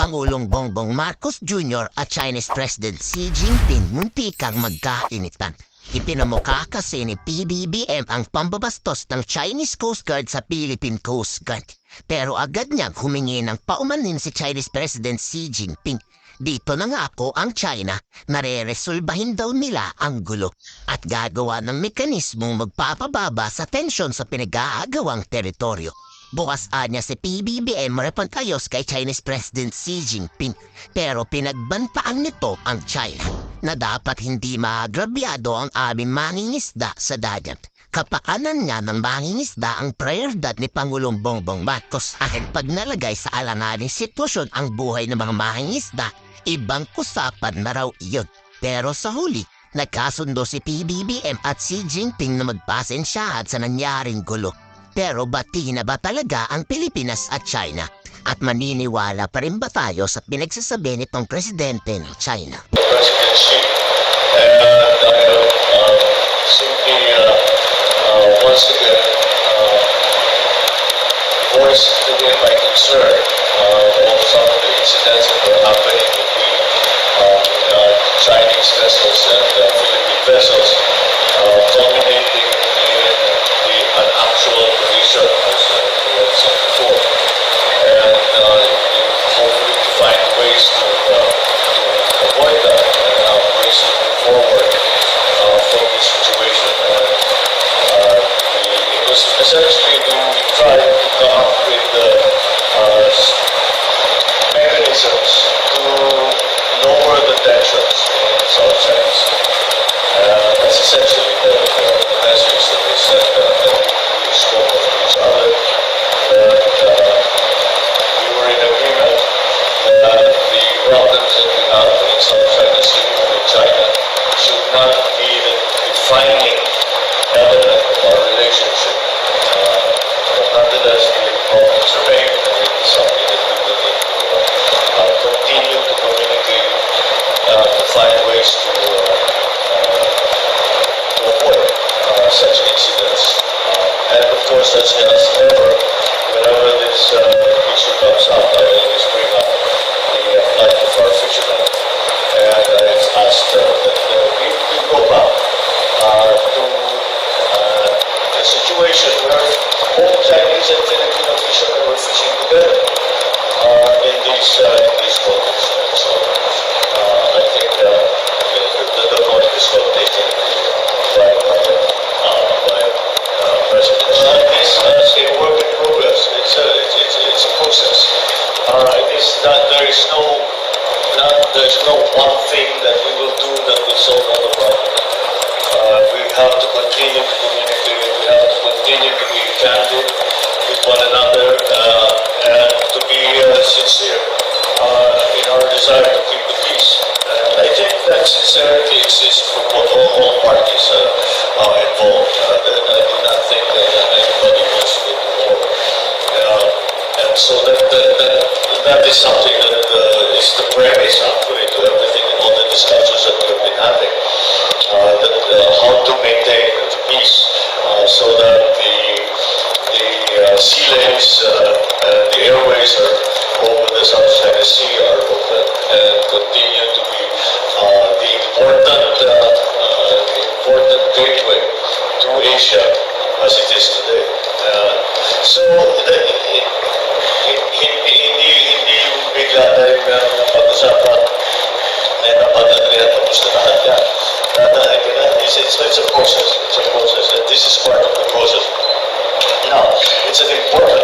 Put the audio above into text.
Pangulong Bongbong Marcos Jr. at Chinese President Xi Jinping muntikang magkainitan. Ipinamukha kasi ni PBBM ang pambabastos ng Chinese Coast Guard sa Philippine Coast Guard. Pero agad niyang humingi ng paumanhin si Chinese President Xi Jinping. Dito na nga po ang China, nare-resolbahin daw nila ang gulo at gagawa ng mekanismong magpapababa sa tensyon sa pinag-aagawang teritoryo. Bukas anya si PBBM repantayos kay Chinese President Xi Jinping pero pinagbantaan nito ang China na dapat hindi maagrabyado ang aming mangingisda sa dagat. Kapakanan nga ng mangingisda ang prioridad ni Pangulong Bongbong Marcos at pag nalagay sa alanganing sitwasyon ang buhay ng mga mangingisda, ibang usapan na raw iyon. Pero sa huli, nagkasundo si PBBM at Xi Jinping na magpasensyahan sa nangyaring gulo. Pero bati na ba talaga ang Pilipinas at China? At maniniwala pa rin ba tayo sa pinagsasabi nitong presidente ng China? President Xi, simply once again voiced again my concern of some of the incidents that were happening between Chinese vessels and Philippine vessels, culminating in an actual collision, as we have seen before, and hopefully to find ways to avoid that and ways to move forward from this situation. It was essentially to try to come up with mechanisms to lower the tensions in South China Sea. That's essentially the message that we sent that we spoke of each other, that we were in agreement that the problems that we have in South China Sea with China should not be the defining element of our relationship. But nonetheless, the problems remain, and it is something that we will need to continue to communicate, to find ways to avoid such incidents. And of course, as ever, whenever this issue comes up, I always bring up the plight of our fishermen. And I've asked that we go back to a situation where both Chinese and Filipino fishermen were fishing together in these waters. So I think the point is well taken by President. This is a work in progress. It's a process. There's no one thing that we will do that will solve all the problems. We have to continue to communicate. We have to continue to be candid with one another and to be sincere in our desire to keep the peace. And I think that sincerity exists from all parties involved. I do not think that anybody wants to go to war. And so that is something that is the premise actually to everything and all the discussions that we have been having. How to maintain the peace so that the sea lanes and the airways over the South China Sea are open and continue to be the important gateway to Asia as it is today. So hindi bigla tayong pag-usapan na napag-agrihan tapos na lahat yan. It's a process. And this is part of the process. Now, it's an important